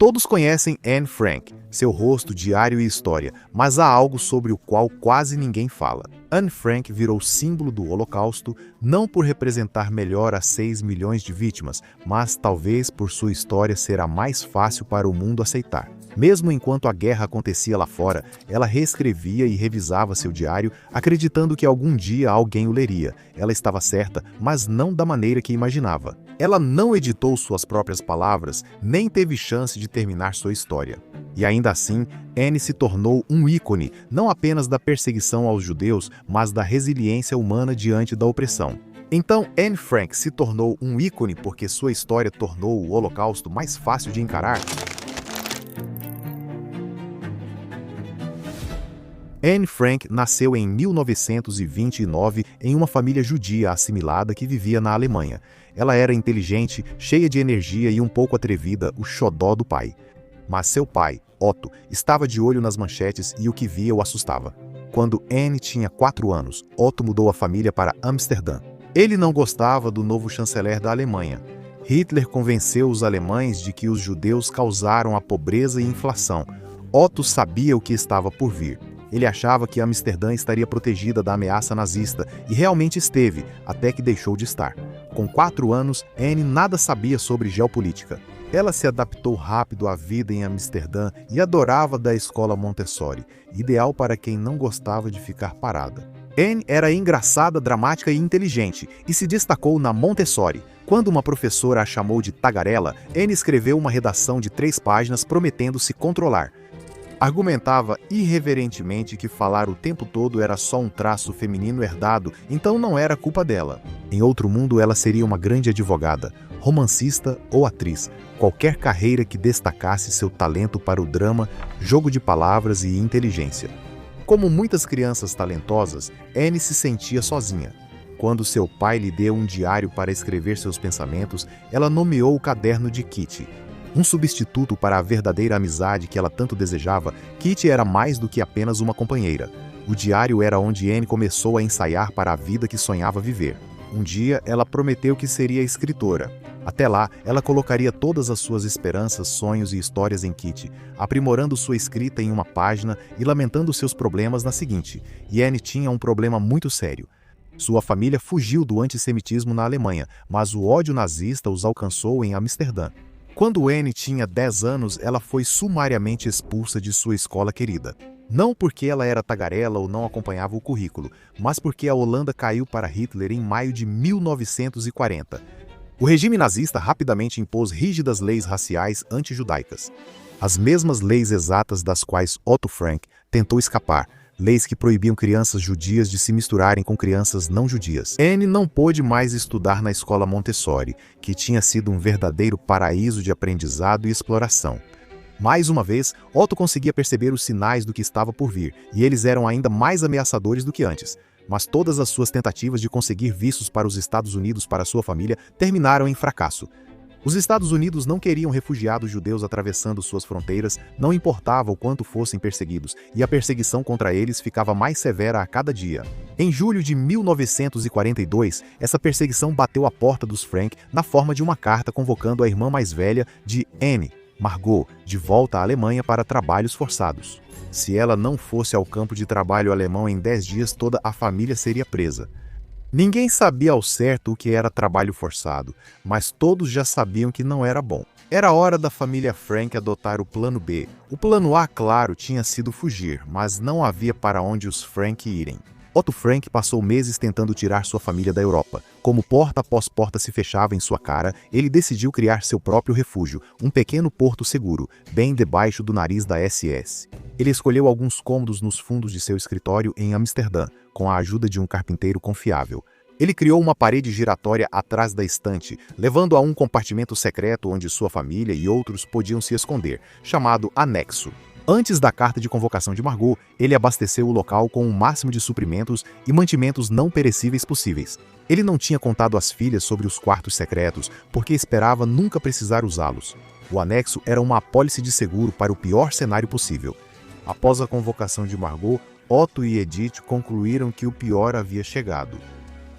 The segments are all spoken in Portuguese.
Todos conhecem Anne Frank, seu rosto, diário e história, mas há algo sobre o qual quase ninguém fala. Anne Frank virou símbolo do Holocausto não por representar melhor as 6 milhões de vítimas, mas talvez por sua história ser a mais fácil para o mundo aceitar. Mesmo enquanto a guerra acontecia lá fora, ela reescrevia e revisava seu diário, acreditando que algum dia alguém o leria. Ela estava certa, mas não da maneira que imaginava. Ela não editou suas próprias palavras, nem teve chance de terminar sua história. E ainda assim, Anne se tornou um ícone, não apenas da perseguição aos judeus, mas da resiliência humana diante da opressão. Então, Anne Frank se tornou um ícone porque sua história tornou o Holocausto mais fácil de encarar? Anne Frank nasceu em 1929 em uma família judia assimilada que vivia na Alemanha. Ela era inteligente, cheia de energia e um pouco atrevida, o xodó do pai. Mas seu pai, Otto, estava de olho nas manchetes e o que via o assustava. Quando Anne tinha 4 anos, Otto mudou a família para Amsterdã. Ele não gostava do novo chanceler da Alemanha. Hitler convenceu os alemães de que os judeus causaram a pobreza e inflação. Otto sabia o que estava por vir. Ele achava que Amsterdã estaria protegida da ameaça nazista, e realmente esteve, até que deixou de estar. Com 4 anos, Anne nada sabia sobre geopolítica. Ela se adaptou rápido à vida em Amsterdã e adorava da escola Montessori, ideal para quem não gostava de ficar parada. Anne era engraçada, dramática e inteligente, e se destacou na Montessori. Quando uma professora a chamou de tagarela, Anne escreveu uma redação de 3 páginas prometendo se controlar. Argumentava irreverentemente que falar o tempo todo era só um traço feminino herdado, então não era culpa dela. Em outro mundo, ela seria uma grande advogada, romancista ou atriz, qualquer carreira que destacasse seu talento para o drama, jogo de palavras e inteligência. Como muitas crianças talentosas, Anne se sentia sozinha. Quando seu pai lhe deu um diário para escrever seus pensamentos, ela nomeou o caderno de Kitty. Um substituto para a verdadeira amizade que ela tanto desejava, Kitty era mais do que apenas uma companheira. O diário era onde Anne começou a ensaiar para a vida que sonhava viver. Um dia, ela prometeu que seria escritora. Até lá, ela colocaria todas as suas esperanças, sonhos e histórias em Kitty, aprimorando sua escrita em uma página e lamentando seus problemas na seguinte. E Anne tinha um problema muito sério. Sua família fugiu do antissemitismo na Alemanha, mas o ódio nazista os alcançou em Amsterdã. Quando Anne tinha 10 anos, ela foi sumariamente expulsa de sua escola querida. Não porque ela era tagarela ou não acompanhava o currículo, mas porque a Holanda caiu para Hitler em maio de 1940. O regime nazista rapidamente impôs rígidas leis raciais anti-judaicas. As mesmas leis exatas das quais Otto Frank tentou escapar, leis que proibiam crianças judias de se misturarem com crianças não judias. Anne não pôde mais estudar na escola Montessori, que tinha sido um verdadeiro paraíso de aprendizado e exploração. Mais uma vez, Otto conseguia perceber os sinais do que estava por vir, e eles eram ainda mais ameaçadores do que antes. Mas todas as suas tentativas de conseguir vistos para os Estados Unidos para sua família terminaram em fracasso. Os Estados Unidos não queriam refugiados judeus atravessando suas fronteiras, não importava o quanto fossem perseguidos, e a perseguição contra eles ficava mais severa a cada dia. Em julho de 1942, essa perseguição bateu à porta dos Frank na forma de uma carta convocando a irmã mais velha de Anne, Margot, de volta à Alemanha para trabalhos forçados. Se ela não fosse ao campo de trabalho alemão em 10 dias, toda a família seria presa. Ninguém sabia ao certo o que era trabalho forçado, mas todos já sabiam que não era bom. Era hora da família Frank adotar o plano B. O plano A, claro, tinha sido fugir, mas não havia para onde os Frank irem. Otto Frank passou meses tentando tirar sua família da Europa. Como porta após porta se fechava em sua cara, ele decidiu criar seu próprio refúgio, um pequeno porto seguro, bem debaixo do nariz da SS. Ele escolheu alguns cômodos nos fundos de seu escritório em Amsterdã, com a ajuda de um carpinteiro confiável. Ele criou uma parede giratória atrás da estante, levando a um compartimento secreto onde sua família e outros podiam se esconder, chamado anexo. Antes da carta de convocação de Margot, ele abasteceu o local com o máximo de suprimentos e mantimentos não perecíveis possíveis. Ele não tinha contado às filhas sobre os quartos secretos, porque esperava nunca precisar usá-los. O anexo era uma apólice de seguro para o pior cenário possível. Após a convocação de Margot, Otto e Edith concluíram que o pior havia chegado.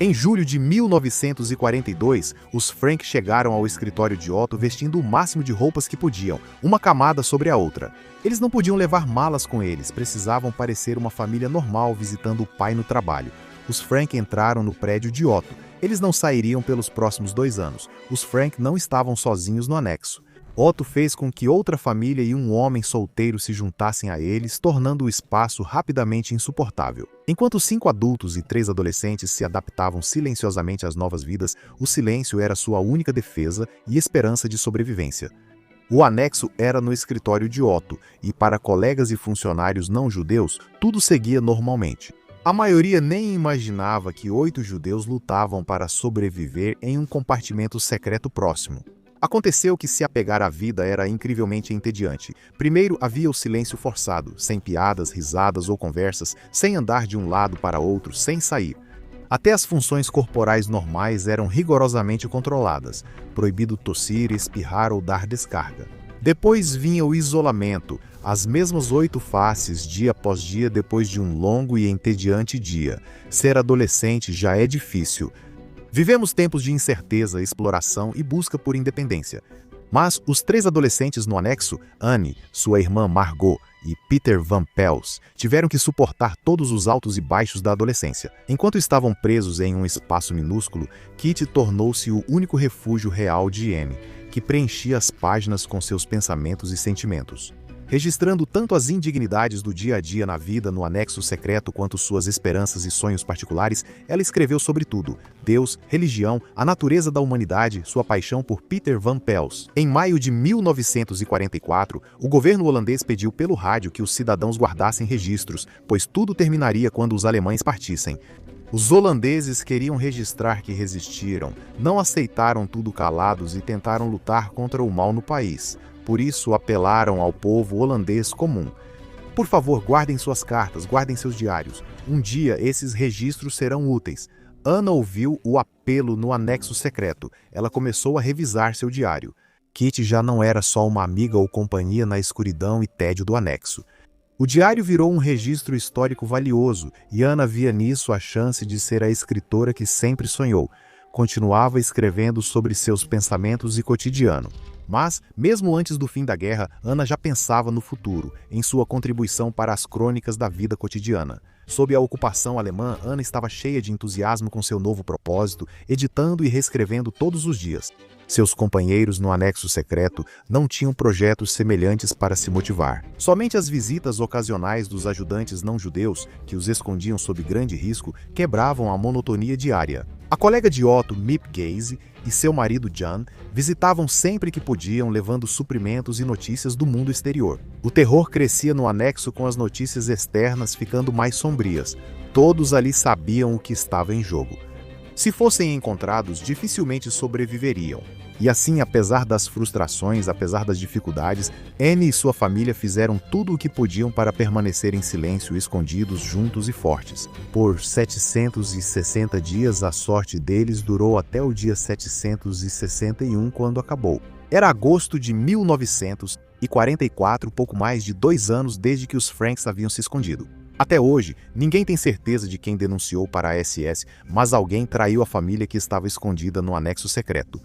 Em julho de 1942, os Frank chegaram ao escritório de Otto vestindo o máximo de roupas que podiam, uma camada sobre a outra. Eles não podiam levar malas com eles, precisavam parecer uma família normal visitando o pai no trabalho. Os Frank entraram no prédio de Otto. Eles não sairiam pelos próximos 2 anos. Os Frank não estavam sozinhos no anexo. Otto fez com que outra família e um homem solteiro se juntassem a eles, tornando o espaço rapidamente insuportável. Enquanto 5 adultos e 3 adolescentes se adaptavam silenciosamente às novas vidas, o silêncio era sua única defesa e esperança de sobrevivência. O anexo era no escritório de Otto, e para colegas e funcionários não judeus, tudo seguia normalmente. A maioria nem imaginava que 8 judeus lutavam para sobreviver em um compartimento secreto próximo. Aconteceu que se apegar à vida era incrivelmente entediante. Primeiro havia o silêncio forçado, sem piadas, risadas ou conversas, sem andar de um lado para outro, sem sair. Até as funções corporais normais eram rigorosamente controladas. Proibido tossir, espirrar ou dar descarga. Depois vinha o isolamento, as mesmas 8 faces dia após dia depois de um longo e entediante dia. Ser adolescente já é difícil. Vivemos tempos de incerteza, exploração e busca por independência. Mas os 3 adolescentes no anexo, Annie, sua irmã Margot e Peter Van Pels, tiveram que suportar todos os altos e baixos da adolescência. Enquanto estavam presos em um espaço minúsculo, Kitty tornou-se o único refúgio real de Annie, que preenchia as páginas com seus pensamentos e sentimentos. Registrando tanto as indignidades do dia a dia na vida no anexo secreto quanto suas esperanças e sonhos particulares, ela escreveu sobre tudo: Deus, religião, a natureza da humanidade, sua paixão por Peter Van Pels. Em maio de 1944, o governo holandês pediu pelo rádio que os cidadãos guardassem registros, pois tudo terminaria quando os alemães partissem. Os holandeses queriam registrar que resistiram, não aceitaram tudo calados e tentaram lutar contra o mal no país. Por isso, apelaram ao povo holandês comum. Por favor, guardem suas cartas, guardem seus diários. Um dia, esses registros serão úteis. Anna ouviu o apelo no anexo secreto. Ela começou a revisar seu diário. Kitty já não era só uma amiga ou companhia na escuridão e tédio do anexo. O diário virou um registro histórico valioso, e Anna via nisso a chance de ser a escritora que sempre sonhou. Continuava escrevendo sobre seus pensamentos e cotidiano. Mas, mesmo antes do fim da guerra, Anna já pensava no futuro, em sua contribuição para as crônicas da vida cotidiana. Sob a ocupação alemã, Anna estava cheia de entusiasmo com seu novo propósito, editando e reescrevendo todos os dias. Seus companheiros no anexo secreto não tinham projetos semelhantes para se motivar. Somente as visitas ocasionais dos ajudantes não-judeus, que os escondiam sob grande risco, quebravam a monotonia diária. A colega de Otto, Mip Gaze, e seu marido Jan visitavam sempre que podiam, levando suprimentos e notícias do mundo exterior. O terror crescia no anexo com as notícias externas ficando mais sombrias. Todos ali sabiam o que estava em jogo. Se fossem encontrados, dificilmente sobreviveriam. E assim, apesar das frustrações, apesar das dificuldades, Annie e sua família fizeram tudo o que podiam para permanecer em silêncio, escondidos, juntos e fortes. Por 760 dias, a sorte deles durou até o dia 761, quando acabou. Era agosto de 1944, pouco mais de 2 anos desde que os Franks haviam se escondido. Até hoje, ninguém tem certeza de quem denunciou para a SS, mas alguém traiu a família que estava escondida no anexo secreto.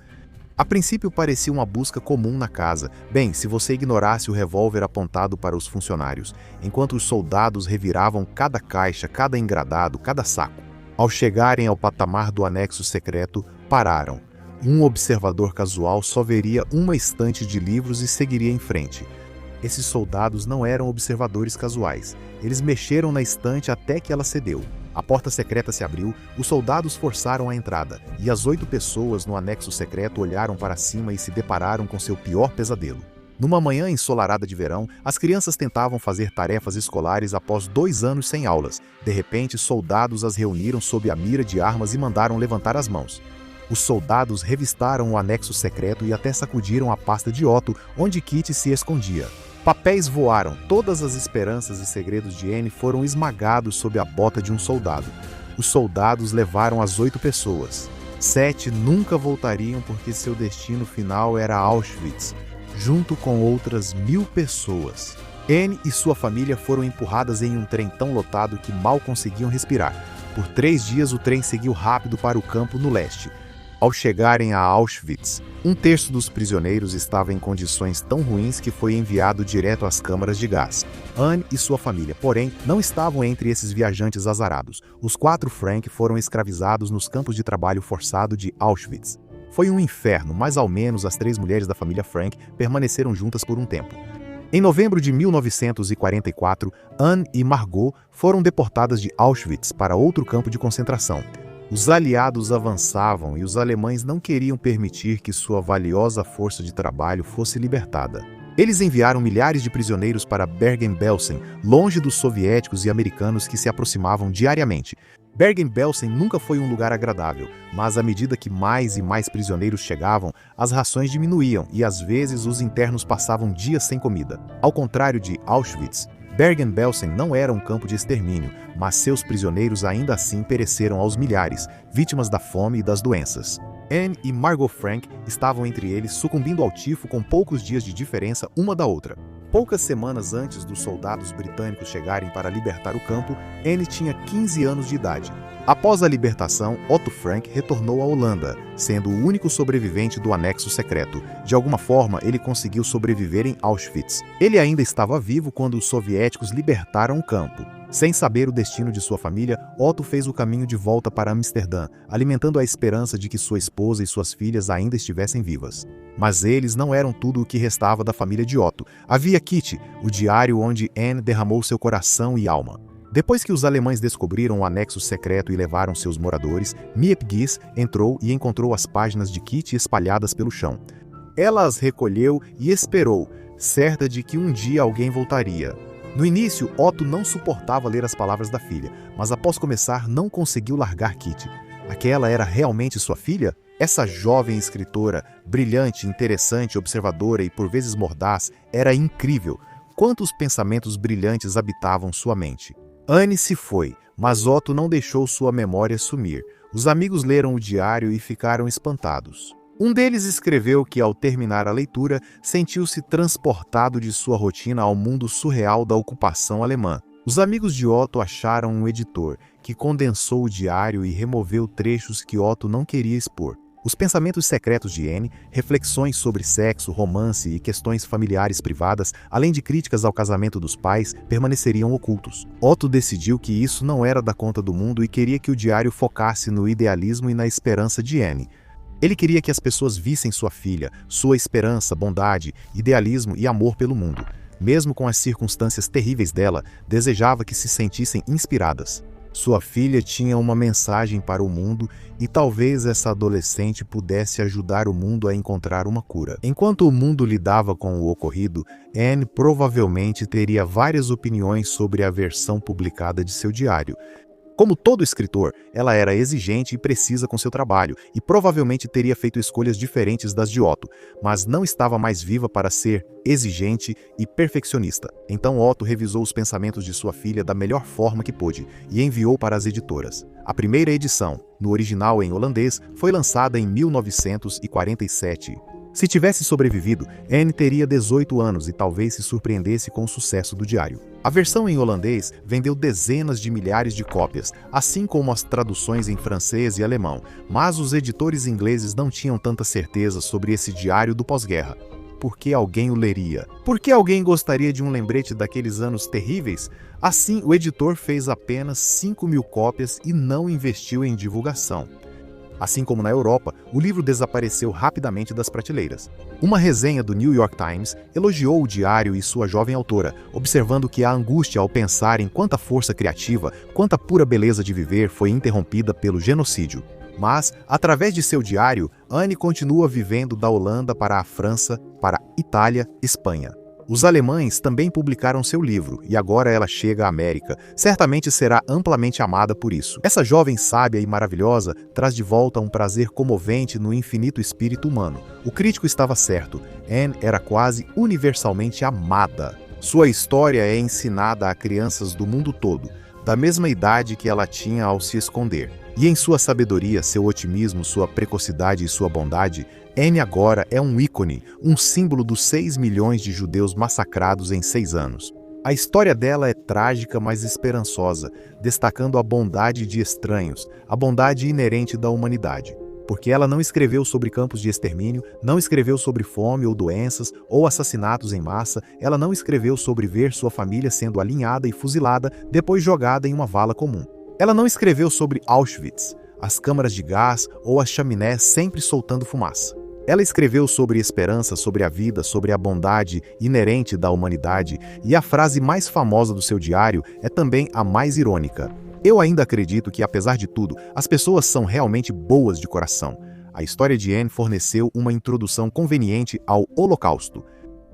A princípio parecia uma busca comum na casa, bem, se você ignorasse o revólver apontado para os funcionários, enquanto os soldados reviravam cada caixa, cada engradado, cada saco. Ao chegarem ao patamar do anexo secreto, pararam. Um observador casual só veria uma estante de livros e seguiria em frente. Esses soldados não eram observadores casuais. Eles mexeram na estante até que ela cedeu. A porta secreta se abriu, os soldados forçaram a entrada, e as 8 pessoas no anexo secreto olharam para cima e se depararam com seu pior pesadelo. Numa manhã ensolarada de verão, as crianças tentavam fazer tarefas escolares após 2 anos sem aulas. De repente, soldados as reuniram sob a mira de armas e mandaram levantar as mãos. Os soldados revistaram o anexo secreto e até sacudiram a pasta de Otto, onde Kitty se escondia. Papéis voaram, todas as esperanças e segredos de Annie foram esmagados sob a bota de um soldado. Os soldados levaram as 8 pessoas. 7 nunca voltariam porque seu destino final era Auschwitz, junto com outras 1000 pessoas. Annie e sua família foram empurradas em um trem tão lotado que mal conseguiam respirar. Por 3 dias o trem seguiu rápido para o campo no leste. Ao chegarem a Auschwitz, 1/3 dos prisioneiros estava em condições tão ruins que foi enviado direto às câmaras de gás. Anne e sua família, porém, não estavam entre esses viajantes azarados. Os 4 Frank foram escravizados nos campos de trabalho forçado de Auschwitz. Foi um inferno, mas ao menos as 3 mulheres da família Frank permaneceram juntas por um tempo. Em novembro de 1944, Anne e Margot foram deportadas de Auschwitz para outro campo de concentração. Os aliados avançavam e os alemães não queriam permitir que sua valiosa força de trabalho fosse libertada. Eles enviaram milhares de prisioneiros para Bergen-Belsen, longe dos soviéticos e americanos que se aproximavam diariamente. Bergen-Belsen nunca foi um lugar agradável, mas à medida que mais e mais prisioneiros chegavam, as rações diminuíam e às vezes os internos passavam dias sem comida. Ao contrário de Auschwitz, Bergen-Belsen não era um campo de extermínio, mas seus prisioneiros ainda assim pereceram aos milhares, vítimas da fome e das doenças. Anne e Margot Frank estavam entre eles, sucumbindo ao tifo com poucos dias de diferença uma da outra. Poucas semanas antes dos soldados britânicos chegarem para libertar o campo, Anne tinha 15 anos de idade. Após a libertação, Otto Frank retornou à Holanda, sendo o único sobrevivente do anexo secreto. De alguma forma, ele conseguiu sobreviver em Auschwitz. Ele ainda estava vivo quando os soviéticos libertaram o campo. Sem saber o destino de sua família, Otto fez o caminho de volta para Amsterdã, alimentando a esperança de que sua esposa e suas filhas ainda estivessem vivas. Mas eles não eram tudo o que restava da família de Otto. Havia Kitty, o diário onde Anne derramou seu coração e alma. Depois que os alemães descobriram o anexo secreto e levaram seus moradores, Miep Gies entrou e encontrou as páginas de Kitty espalhadas pelo chão. Ela as recolheu e esperou, certa de que um dia alguém voltaria. No início, Otto não suportava ler as palavras da filha, mas após começar, não conseguiu largar Kitty. Aquela era realmente sua filha? Essa jovem escritora, brilhante, interessante, observadora e por vezes mordaz, era incrível. Quantos pensamentos brilhantes habitavam sua mente? Anne se foi, mas Otto não deixou sua memória sumir. Os amigos leram o diário e ficaram espantados. Um deles escreveu que, ao terminar a leitura, sentiu-se transportado de sua rotina ao mundo surreal da ocupação alemã. Os amigos de Otto acharam um editor, que condensou o diário e removeu trechos que Otto não queria expor. Os pensamentos secretos de Anne, reflexões sobre sexo, romance e questões familiares privadas, além de críticas ao casamento dos pais, permaneceriam ocultos. Otto decidiu que isso não era da conta do mundo e queria que o diário focasse no idealismo e na esperança de Anne. Ele queria que as pessoas vissem sua filha, sua esperança, bondade, idealismo e amor pelo mundo. Mesmo com as circunstâncias terríveis dela, desejava que se sentissem inspiradas. Sua filha tinha uma mensagem para o mundo e talvez essa adolescente pudesse ajudar o mundo a encontrar uma cura. Enquanto o mundo lidava com o ocorrido, Anne provavelmente teria várias opiniões sobre a versão publicada de seu diário. Como todo escritor, ela era exigente e precisa com seu trabalho, e provavelmente teria feito escolhas diferentes das de Otto, mas não estava mais viva para ser exigente e perfeccionista. Então Otto revisou os pensamentos de sua filha da melhor forma que pôde e enviou para as editoras. A primeira edição, no original em holandês, foi lançada em 1947. Se tivesse sobrevivido, Anne teria 18 anos e talvez se surpreendesse com o sucesso do diário. A versão em holandês vendeu dezenas de milhares de cópias, assim como as traduções em francês e alemão, mas os editores ingleses não tinham tanta certeza sobre esse diário do pós-guerra. Por que alguém o leria? Por que alguém gostaria de um lembrete daqueles anos terríveis? Assim, o editor fez apenas 5.000 cópias e não investiu em divulgação. Assim como na Europa, o livro desapareceu rapidamente das prateleiras. Uma resenha do New York Times elogiou o diário e sua jovem autora, observando que a angústia ao pensar em quanta força criativa, quanta pura beleza de viver foi interrompida pelo genocídio. Mas, através de seu diário, Anne continua vivendo da Holanda para a França, para a Itália, Espanha. Os alemães também publicaram seu livro, e agora ela chega à América. Certamente será amplamente amada por isso. Essa jovem sábia e maravilhosa traz de volta um prazer comovente no infinito espírito humano. O crítico estava certo. Anne era quase universalmente amada. Sua história é ensinada a crianças do mundo todo, da mesma idade que ela tinha ao se esconder. E em sua sabedoria, seu otimismo, sua precocidade e sua bondade, Anne agora é um ícone, um símbolo dos 6 milhões de judeus massacrados em 6 anos. A história dela é trágica, mas esperançosa, destacando a bondade de estranhos, a bondade inerente da humanidade. Porque ela não escreveu sobre campos de extermínio, não escreveu sobre fome ou doenças ou assassinatos em massa, ela não escreveu sobre ver sua família sendo alinhada e fuzilada, depois jogada em uma vala comum. Ela não escreveu sobre Auschwitz, as câmaras de gás ou as chaminés sempre soltando fumaça. Ela escreveu sobre esperança, sobre a vida, sobre a bondade inerente da humanidade, e a frase mais famosa do seu diário é também a mais irônica. Eu ainda acredito que, apesar de tudo, as pessoas são realmente boas de coração. A história de Anne forneceu uma introdução conveniente ao Holocausto.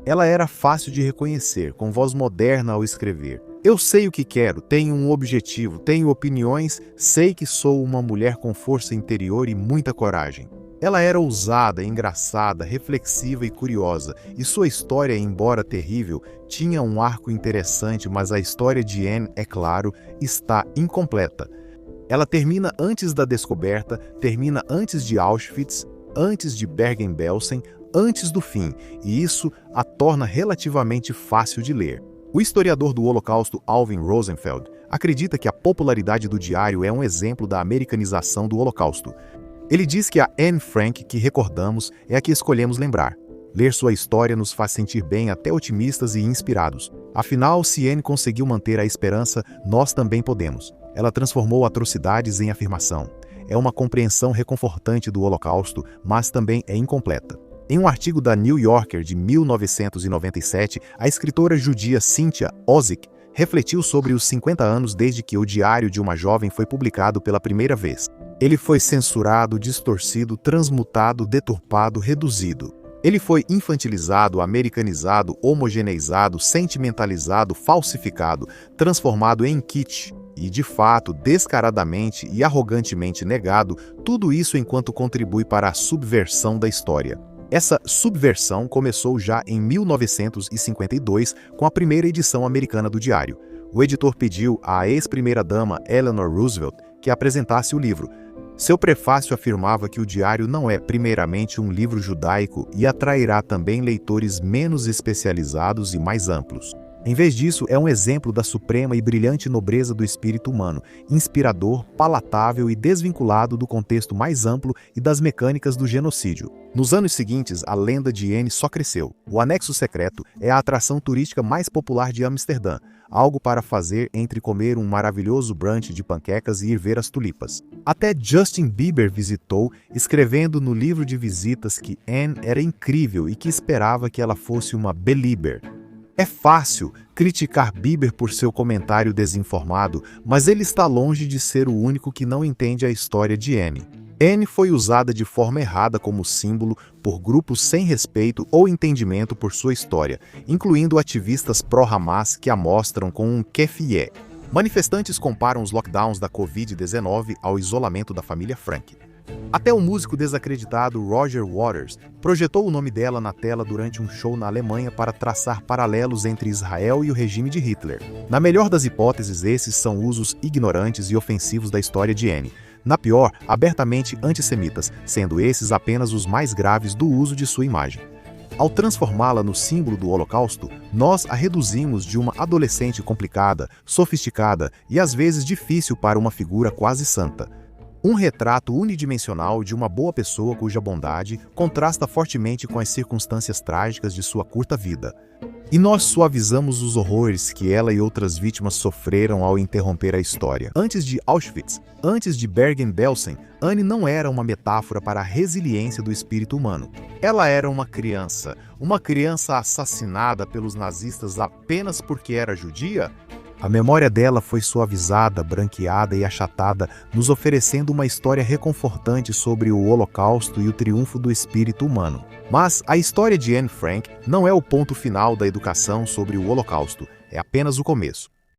Ela era fácil de reconhecer, com voz moderna ao escrever. Eu sei o que quero, tenho um objetivo, tenho opiniões, sei que sou uma mulher com força interior e muita coragem. Ela era ousada, engraçada, reflexiva e curiosa, e sua história, embora terrível, tinha um arco interessante, mas a história de Anne, é claro, está incompleta. Ela termina antes da descoberta, termina antes de Auschwitz, antes de Bergen-Belsen, antes do fim, e isso a torna relativamente fácil de ler. O historiador do Holocausto Alvin Rosenfeld acredita que a popularidade do diário é um exemplo da americanização do Holocausto. Ele diz que a Anne Frank que recordamos é a que escolhemos lembrar. Ler sua história nos faz sentir bem, até otimistas e inspirados. Afinal, se Anne conseguiu manter a esperança, nós também podemos. Ela transformou atrocidades em afirmação. É uma compreensão reconfortante do Holocausto, mas também é incompleta. Em um artigo da New Yorker de 1997, a escritora judia Cynthia Ozick refletiu sobre os 50 anos desde que o Diário de uma Jovem foi publicado pela primeira vez. Ele foi censurado, distorcido, transmutado, deturpado, reduzido. Ele foi infantilizado, americanizado, homogeneizado, sentimentalizado, falsificado, transformado em kitsch e, de fato, descaradamente e arrogantemente negado, tudo isso enquanto contribui para a subversão da história. Essa subversão começou já em 1952 com a primeira edição americana do Diário. O editor pediu à ex-primeira-dama Eleanor Roosevelt que apresentasse o livro. Seu prefácio afirmava que o Diário não é primeiramente um livro judaico e atrairá também leitores menos especializados e mais amplos. Em vez disso, é um exemplo da suprema e brilhante nobreza do espírito humano, inspirador, palatável e desvinculado do contexto mais amplo e das mecânicas do genocídio. Nos anos seguintes, a lenda de Anne só cresceu. O Anexo Secreto é a atração turística mais popular de Amsterdã, algo para fazer entre comer um maravilhoso brunch de panquecas e ir ver as tulipas. Até Justin Bieber visitou, escrevendo no livro de visitas que Anne era incrível e que esperava que ela fosse uma belieber. É fácil criticar Bieber por seu comentário desinformado, mas ele está longe de ser o único que não entende a história de Anne. Anne foi usada de forma errada como símbolo por grupos sem respeito ou entendimento por sua história, incluindo ativistas pró-Hamas que a mostram com um kefiyeh. Manifestantes comparam os lockdowns da Covid-19 ao isolamento da família Frank. Até o músico desacreditado Roger Waters projetou o nome dela na tela durante um show na Alemanha para traçar paralelos entre Israel e o regime de Hitler. Na melhor das hipóteses, esses são usos ignorantes e ofensivos da história de Anne. Na pior, abertamente antissemitas, sendo esses apenas os mais graves do uso de sua imagem. Ao transformá-la no símbolo do Holocausto, nós a reduzimos de uma adolescente complicada, sofisticada e às vezes difícil para uma figura quase santa. Um retrato unidimensional de uma boa pessoa cuja bondade contrasta fortemente com as circunstâncias trágicas de sua curta vida. E nós suavizamos os horrores que ela e outras vítimas sofreram ao interromper a história. Antes de Auschwitz, antes de Bergen-Belsen, Anne não era uma metáfora para a resiliência do espírito humano. Ela era uma criança assassinada pelos nazistas apenas porque era judia? A memória dela foi suavizada, branqueada e achatada, nos oferecendo uma história reconfortante sobre o Holocausto e o triunfo do espírito humano. Mas a história de Anne Frank não é o ponto final da educação sobre o Holocausto, é apenas o começo.